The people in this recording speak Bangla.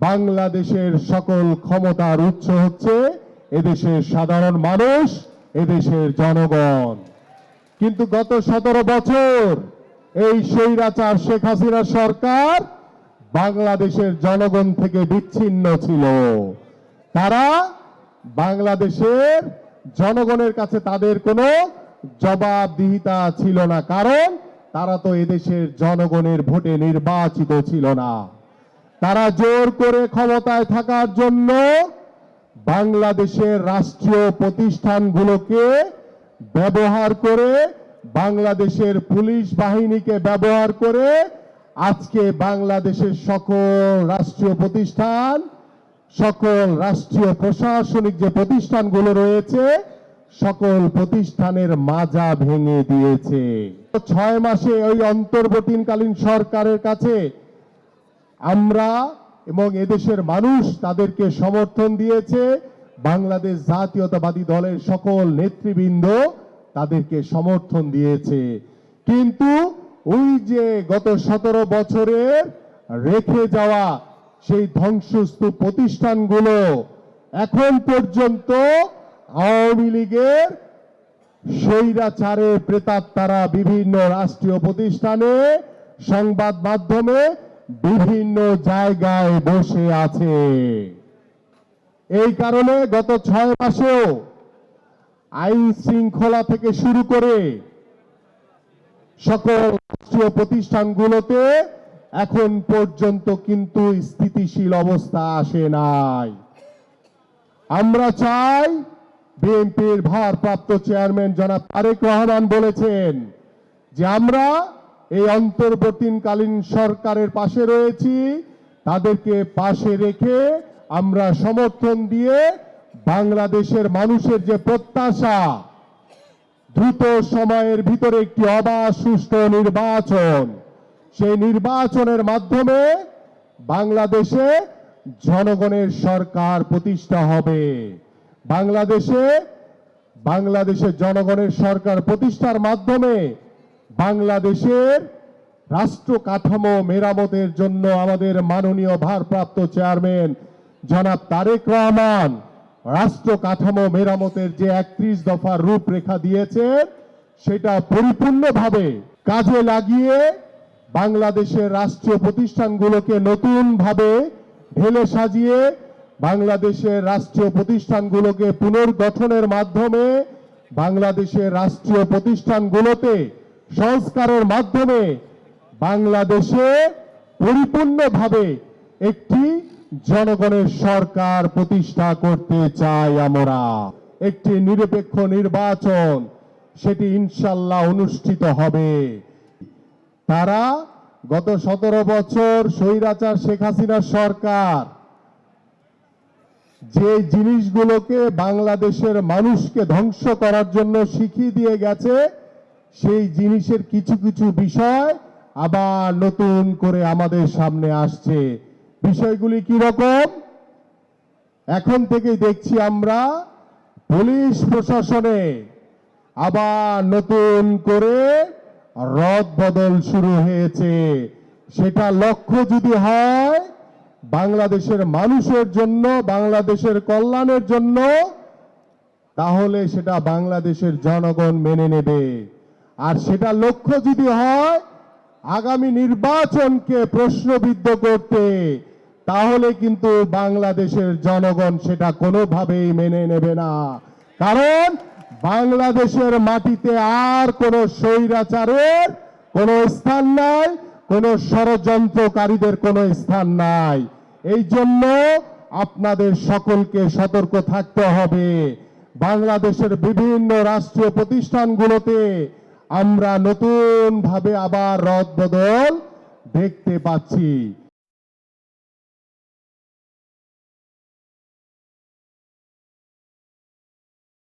বাংলাদেশের সকল ক্ষমতার উৎস হচ্ছে এদেশের সাধারণ মানুষ, এদেশের জনগণ। কিন্তু গত 17 বছর এই স্বৈরাচার শেখ হাসিনা সরকার বাংলাদেশের জনগণ থেকে বিচ্ছিন্ন ছিল। তারা বাংলাদেশের জনগণের কাছে তাদের কোনো জবাবদিহিতা ছিল না, কারণ তারা তো এদেশের জনগণের ভোটে নির্বাচিত ছিল না। তারা জোর করে ক্ষমতায় থাকার জন্য বাংলাদেশের রাষ্ট্রীয় প্রতিষ্ঠানগুলোকে ব্যবহার করে, বাংলাদেশের পুলিশ বাহিনীকে ব্যবহার করে আজকে বাংলাদেশের সকল রাষ্ট্রীয় প্রতিষ্ঠান, সকল রাষ্ট্রীয় প্রশাসনিক যে প্রতিষ্ঠানগুলো রয়েছে সকল প্রতিষ্ঠানের মাজা ভেঙে দিয়েছে। 6 মাসে ওই অন্তর্বর্তীকালীন সরকারের কাছে আমরা এবং এদেশের মানুষ তাদেরকে সমর্থন দিয়েছে। বাংলাদেশ জাতীয়তাবাদী দলের সকল নেতৃবৃন্দ তাদেরকে সমর্থন দিয়েছে। কিন্তু ওই যে গত 17 বছরের রেখে যাওয়া সেই ধ্বংসস্তূপ প্রতিষ্ঠানগুলো এখন পর্যন্ত আওয়ামী লীগের স্বৈরাচারের প্রেতাত্মারা বিভিন্ন রাষ্ট্রীয় প্রতিষ্ঠানে, সংবাদ মাধ্যমে বিভিন্ন জায়গায় বসে আছে। এই কারণে গত 6 মাসেও আইন শৃঙ্খলা থেকে শুরু করে সকল রাষ্ট্রীয় প্রতিষ্ঠানগুলোতে এখন পর্যন্ত কিন্তু স্থিতিশীল অবস্থা আসে নাই। আমরা চাই, বিএনপির ভারপ্রাপ্ত চেয়ারম্যান জনাব তারেক রহমান বলেছেন যে আমরা এই অন্তর্বর্তীকালীন সরকারের পাশে রয়েছি, তাদেরকে পাশে রেখে আমরা সমর্থন দিয়ে বাংলাদেশের মানুষের যে প্রত্যাশা দ্রুত সময়ের ভিতরে একটি অবাধ সুষ্ঠু নির্বাচন, সেই নির্বাচনের মাধ্যমে বাংলাদেশে জনগণের সরকার প্রতিষ্ঠা হবে। বাংলাদেশে জনগণের সরকার প্রতিষ্ঠার মাধ্যমে বাংলাদেশের রাষ্ট্র কাঠামো মেরামতের জন্য আমাদের মাননীয় ভারপ্রাপ্ত চেয়ারম্যান জনাব তারেক রহমান রাষ্ট্র কাঠামো মেরামতের যে 31 দফার রূপরেখা দিয়েছেন সেটা পরিপূর্ণভাবে কাজে লাগিয়ে বাংলাদেশের রাষ্ট্রীয় প্রতিষ্ঠানগুলোকে নতুনভাবে ঢেলে সাজিয়ে বাংলাদেশের রাষ্ট্রীয় প্রতিষ্ঠানগুলোকে পুনর্গঠনের মাধ্যমে বাংলাদেশের রাষ্ট্রীয় প্রতিষ্ঠানগুলোতে সংস্কারের মাধ্যমে বাংলাদেশে পরিপূর্ণভাবে একটি জনগণের সরকার প্রতিষ্ঠা করতে চাই। আমরা একটি নিরপেক্ষ নির্বাচন সেটি ইনশাল্লাহ অনুষ্ঠিত হবে। তারা গত 17 বছর স্বৈরাচার শেখ হাসিনা সরকার যে জিনিসগুলোকে বাংলাদেশের মানুষকে ধ্বংস করার জন্য শিখিয়ে দিয়ে গেছে, সেই জিনিসের কিছু কিছু বিষয় আবার নতুন করে আমাদের সামনে আসছে। বিষয়গুলি কি রকম? এখন থেকেই দেখছি আমরা পুলিশ প্রশাসনে আবার নতুন করে রদবদল শুরু হয়েছে। সেটা লক্ষ্য যদি হয় বাংলাদেশের মানুষের জন্য, বাংলাদেশের কল্যাণের জন্য, তাহলে সেটা বাংলাদেশের জনগণ মেনে নেবে। আর সেটা লক্ষ্য যদি হয় আগামী নির্বাচনকে প্রশ্নবিদ্ধ করতে, তাহলে কিন্তু বাংলাদেশের জনগণ সেটা কোনোভাবেই মেনে নেবে না। কারণ বাংলাদেশের মাটিতে আর কোনো স্বৈরাচারের কোনো স্থান নাই, কোনো ষড়যন্ত্রকারীদের কোনো স্থান নাই। এই জন্য আপনাদের সকলকে সতর্ক থাকতে হবে। বাংলাদেশের বিভিন্ন রাষ্ট্রীয় প্রতিষ্ঠানগুলোতে আমরা নতুনভাবে আবার রদবদল দেখতে পাচ্ছি।